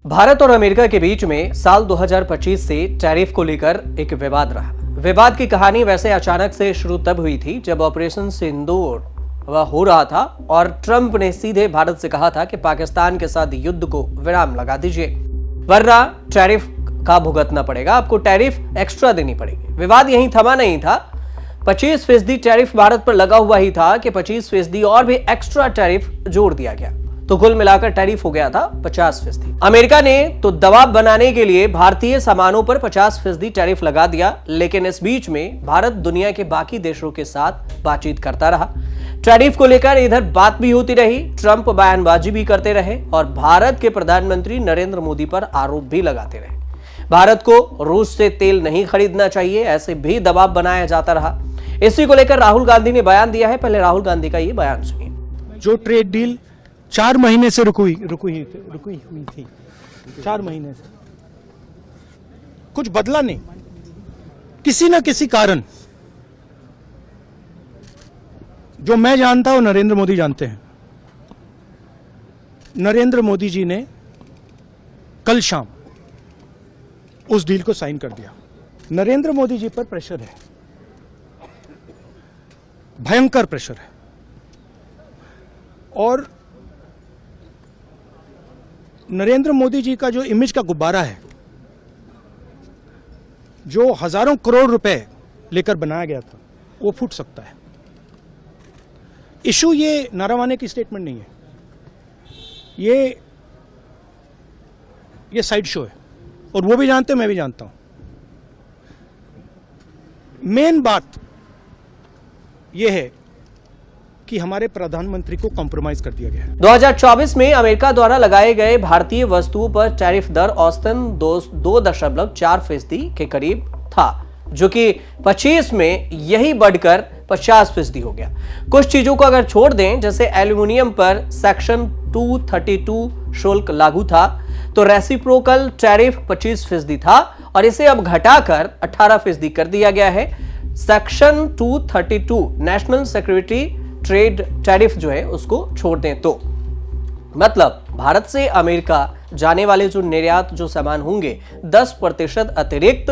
भारत और अमेरिका के बीच में साल 2025 से टैरिफ को लेकर एक विवाद रहा। विवाद की कहानी वैसे अचानक से शुरू तब हुई थी जब ऑपरेशन सिंदूर हो रहा था और ट्रंप ने सीधे भारत से कहा था कि पाकिस्तान के साथ युद्ध को विराम लगा दीजिए, वरना टैरिफ का भुगतना पड़ेगा, आपको टैरिफ एक्स्ट्रा देनी पड़ेगी। विवाद यहीं थमा नहीं था। 25% टैरिफ भारत पर लगा हुआ ही था कि 25% और भी एक्स्ट्रा टैरिफ जोड़ दिया गया, तो कुल मिलाकर टैरिफ हो गया था 50%। अमेरिका ने तो दबाव बनाने के लिए भारतीय सामानों पर 50% टैरिफ लगा दिया, लेकिन इस बीच में भारत दुनिया के बाकी देशों के साथ बातचीत करता रहा। टैरिफ को लेकर इधर बात भी होती रही, ट्रंप बयानबाजी भी करते रहे और भारत के प्रधानमंत्री नरेंद्र मोदी पर आरोप भी लगाते रहे। भारत को रूस से तेल नहीं खरीदना चाहिए, ऐसे भी दबाव बनाया जाता रहा। इसी को लेकर राहुल गांधी ने बयान दिया है। पहले राहुल गांधी का ये बयान सुनिए। जो ट्रेड डील 4 महीने से रुकी हुई थी, 4 महीने से कुछ बदला नहीं, किसी न किसी कारण जो मैं जानता हूं नरेंद्र मोदी जानते हैं। नरेंद्र मोदी जी ने कल शाम उस डील को साइन कर दिया। नरेंद्र मोदी जी पर प्रेशर है, भयंकर प्रेशर है, और नरेंद्र मोदी जी का जो इमेज का गुब्बारा है, जो हजारों करोड़ रुपए लेकर बनाया गया था, वो फूट सकता है। इशू ये नारावाने की स्टेटमेंट नहीं है, ये साइड शो है, और वो भी जानते हैं, मैं भी जानता हूं। मेन बात यह है कि हमारे प्रधानमंत्री को कॉम्प्रोमाइज कर दिया गया है। 2024 में अमेरिका द्वारा लगाए गए भारतीय वस्तुओं पर टैरिफ दर औसतन 2.4% के करीब था, जो कि 25 में यही बढ़कर 50% हो गया। कुछ चीजों को अगर छोड़ दें, जैसे एल्यूमिनियम पर सेक्शन 232 शुल्क लागू था, तो रेसिप्रोकल टैरिफ 25% था और इसे अब घटाकर 18% कर दिया गया है। Section 232 national security trade tariff जो है उसको छोड़ दें तो मतलब भारत से अमेरिका जाने वाले जो निर्यात जो सामान होंगे 10% अतिरिक्त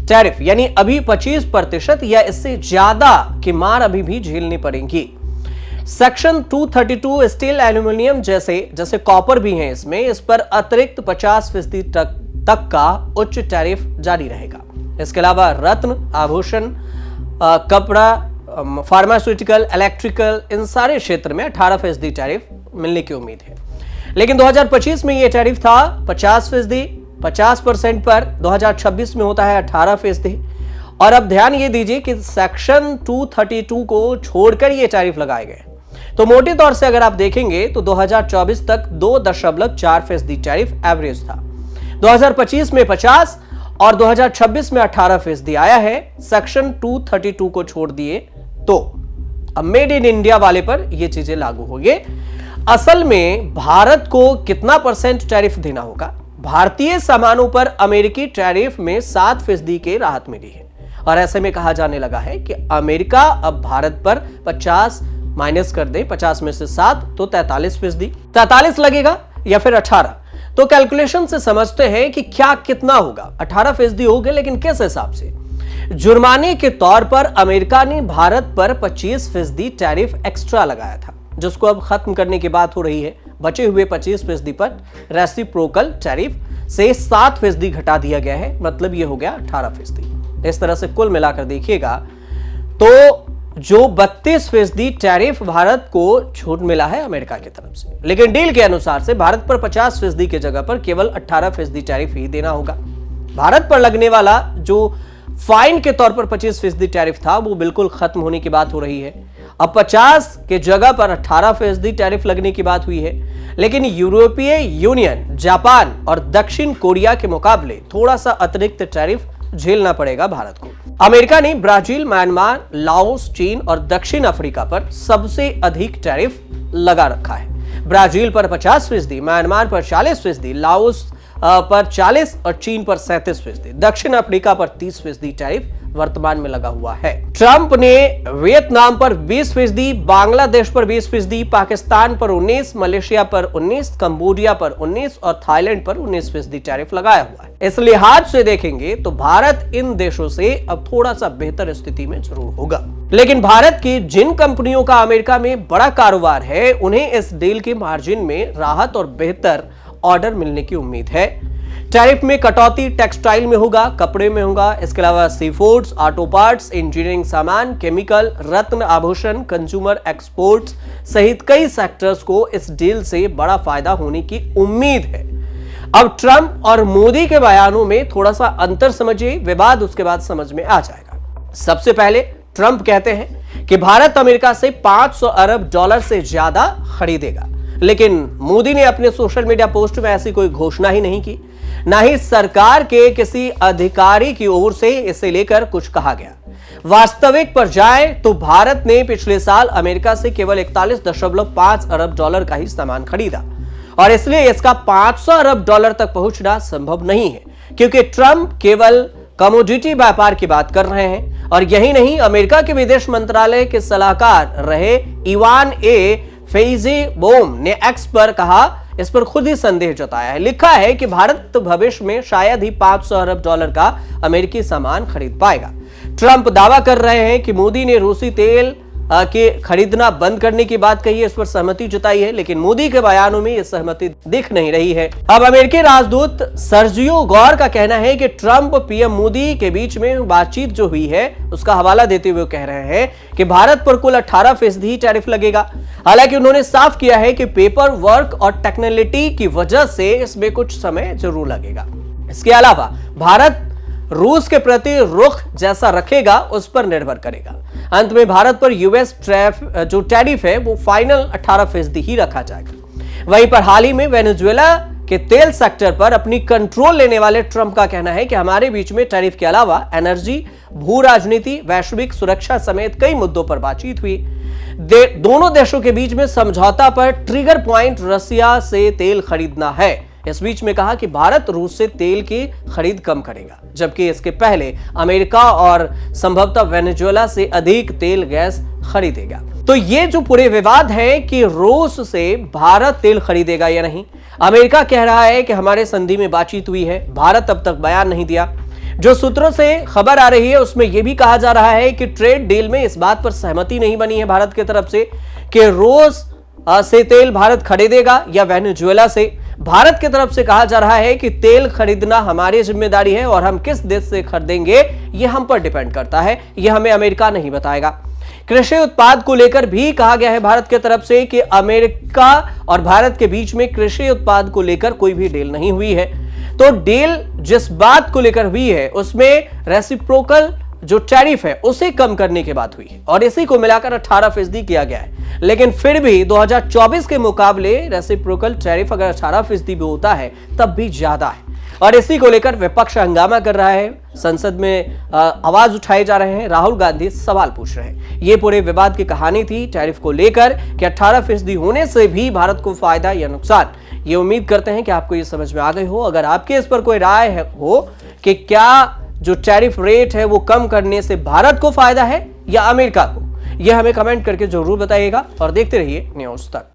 टैरिफ यानी अभी 25% या इससे ज्यादा की मार अभी भी झेलनी पड़ेगी। सेक्शन 232 स्टील एल्यूमिनियम जैसे कॉपर भी है इसमें, इस पर अतिरिक्त 50% तक का उच्च टैरिफ जारी रहेगा। इसके अलावा रत्न, आभूषण, कपड़ा, फार्मास्यूटिकल, इलेक्ट्रिकल, इन सारे क्षेत्र में 18% टैरिफ मिलने की उम्मीद है। लेकिन 2025 में यह टैरिफ था 50% पर, 2026 में होता है 18%। और अब ध्यान ये दीजिए कि सेक्शन 232 को छोड़कर ये टैरिफ लगाए गए, तो मोटे तौर से अगर आप देखेंगे तो 2024 तक 2.4% टैरिफ एवरेज था। 2025 में 50 और 2026 में 18% आया है। सेक्शन 232 को छोड़ दिए तो अब मेड इन इंडिया वाले पर ये चीजें लागू होंगे। असल में भारत को कितना % टैरिफ देना होगा? भारतीय सामानों पर अमेरिकी टैरिफ में 7% की राहत मिली है, और ऐसे में कहा जाने लगा है कि अमेरिका अब भारत पर 50 माइनस कर दे, 50 में से 7 तो 43%, 43 लगेगा या फिर 18। तो कैलकुलेशन से समझते हैं कि क्या कितना होगा। 18% हो गए, लेकिन किस हिसाब से? जुर्माने के तौर पर अमेरिका ने भारत पर 25% टैरिफ एक्स्ट्रा लगाया था, जिसको अब खत्म करने की बात हो रही है। बचे हुए 25% पर रेसिप्रोकल टैरिफ से 7% घटा दिया गया है, मतलब यह हो गया 18%। इस तरह से कुल मिलाकर देखिएगा तो जो 32% टैरिफ भारत को छूट मिला है अमेरिका की तरफ से, लेकिन डील के अनुसार से भारत पर 50% की जगह पर केवल 18% टैरिफ ही देना होगा। भारत पर लगने वाला जो फाइन के तौर पर 25% टैरिफ था वो बिल्कुल खत्म होने की बात हो रही है। अब 50 के जगह पर 18% टैरिफ लगने की बात हुई है, लेकिन यूरोपीय यूनियन, जापान और दक्षिण कोरिया के मुकाबले थोड़ा सा अतिरिक्त टैरिफ झेलना पड़ेगा भारत को। अमेरिका ने ब्राजील, म्यांमार, लाओस, चीन और दक्षिण अफ्रीका पर सबसे अधिक टैरिफ लगा रखा है। ब्राजील पर 50%, म्यांमार पर 40%, लाओस पर 40 और चीन पर 37%, दक्षिण अफ्रीका पर 30% टैरिफ वर्तमान में लगा हुआ है। ट्रंप ने वियतनाम पर 20%, बांग्लादेश पर 20%, पाकिस्तान पर 19%, मलेशिया पर 19%, कंबोडिया पर 19% और थाईलैंड पर 19% टैरिफ लगाया हुआ है। इस लिहाज से देखेंगे तो भारत इन देशों से अब थोड़ा सा बेहतर स्थिति में जरूर होगा। लेकिन भारत की जिन कंपनियों का अमेरिका में बड़ा कारोबार है, उन्हें इस डील के मार्जिन में राहत और बेहतर ऑर्डर मिलने की उम्मीद है। टैरिफ में कटौती टेक्सटाइल में होगा, कपड़े में होगा, इसके अलावा sea foods, auto parts, engineering सामान, केमिकल, रत्न आभूषण, कंज्यूमर एक्सपोर्ट्स सहित कई सेक्टर्स को इस डील से बड़ा फायदा होने की उम्मीद है। अब ट्रंप और मोदी के बयानों में थोड़ा सा अंतर समझिए, विवाद उसके बाद समझ में आ जाएगा। सबसे पहले ट्रंप कहते हैं कि भारत अमेरिका से 500 अरब डॉलर से ज्यादा खरीदेगा, लेकिन मोदी ने अपने सोशल मीडिया पोस्ट में ऐसी कोई घोषणा ही नहीं की, ना ही सरकार के किसी अधिकारी की ओर से इसे लेकर कुछ कहा गया। वास्तविक पर जाए तो भारत ने पिछले साल अमेरिका से केवल 41.5 अरब डॉलर का ही सामान खरीदा और इसलिए इसका 500 अरब डॉलर तक पहुंचना संभव नहीं है, क्योंकि ट्रंप केवल कमोडिटी व्यापार की बात कर रहे हैं। और यही नहीं, अमेरिका के विदेश मंत्रालय के सलाहकार रहे इवान ए फेइज़ेबोम ने एक्स पर कहा, इस पर खुद ही संदेह जताया है। लिखा है कि भारत भविष्य में शायद ही 500 अरब डॉलर का अमेरिकी सामान खरीद पाएगा। ट्रंप दावा कर रहे हैं कि मोदी ने रूसी तेल के खरीदना बंद करने की बात कही है, इस पर सहमति जताई है, लेकिन मोदी के बयानों में यह सहमति दिख नहीं रही है। अब अमेरिकी राजदूत सर्जियो गौर का कहना है कि ट्रंप पीएम मोदी के बीच में बातचीत जो हुई है उसका हवाला देते हुए कह रहे हैं कि भारत पर कुल 18% ही टैरिफ लगेगा। हालांकि उन्होंने साफ किया है कि पेपर वर्क और टेक्निकलिटी की वजह से इसमें कुछ समय जरूर लगेगा। इसके अलावा भारत रूस के प्रति रुख जैसा रखेगा उस पर निर्भर करेगा। अंत में भारत पर यूएस जो टैरिफ है वो फाइनल 18% ही रखा जाएगा। वहीं पर हाल ही में वेनेजुएला के तेल सेक्टर पर अपनी कंट्रोल लेने वाले ट्रंप का कहना है कि हमारे बीच में टैरिफ के अलावा एनर्जी, भू राजनीति, वैश्विक सुरक्षा समेत कई मुद्दों पर बातचीत हुई। दोनों देशों के बीच में समझौता पर ट्रिगर पॉइंट रसिया से तेल खरीदना है। इस बीच में कहा कि भारत रूस से तेल की खरीद कम करेगा, जबकि इसके पहले अमेरिका और संभवतः वेनेजुएला से अधिक तेल गैस खरीदेगा। तो ये जो पूरे विवाद है कि रूस से भारत तेल खरीदेगा या नहीं, अमेरिका कह रहा है कि हमारे संधि में बातचीत हुई है, भारत अब तक बयान नहीं दिया। जो सूत्रों से खबर आ रही है उसमें यह भी कहा जा रहा है कि ट्रेड डील में इस बात पर सहमति नहीं बनी है भारत की तरफ से कि रूस से तेल भारत खरीदेगा या वेनेजुएला से। भारत की तरफ से कहा जा रहा है कि तेल खरीदना हमारी जिम्मेदारी है और हम किस देश से खरीदेंगे यह हम पर डिपेंड करता है, यह हमें अमेरिका नहीं बताएगा। कृषि उत्पाद को लेकर भी कहा गया है भारत की तरफ से कि अमेरिका और भारत के बीच में कृषि उत्पाद को लेकर कोई भी डील नहीं हुई है। तो डील जिस बात को लेकर हुई है उसमें रेसिप्रोकल जो टैरिफ है उसे कम करने की बात हुई है और इसी को मिलाकर 18% किया गया है। लेकिन फिर भी 2024 के मुकाबले रेसिप्रोकल टैरिफ अगर 18% भी होता है तब भी ज्यादा है और इसी को लेकर विपक्ष हंगामा कर रहा है, संसद में आवाज उठाए जा रहे हैं, राहुल गांधी सवाल पूछ रहे हैं। ये पूरे विवाद की कहानी थी टैरिफ को लेकर कि 18% होने से भी भारत को फायदा या नुकसान। ये उम्मीद करते हैं कि आपको ये समझ में आ गई हो। अगर आपके इस पर कोई राय हो कि क्या जो टैरिफ रेट है वो कम करने से भारत को फायदा है या अमेरिका को, यह हमें कमेंट करके जरूर बताइएगा और देखते रहिए न्यूज़ तक।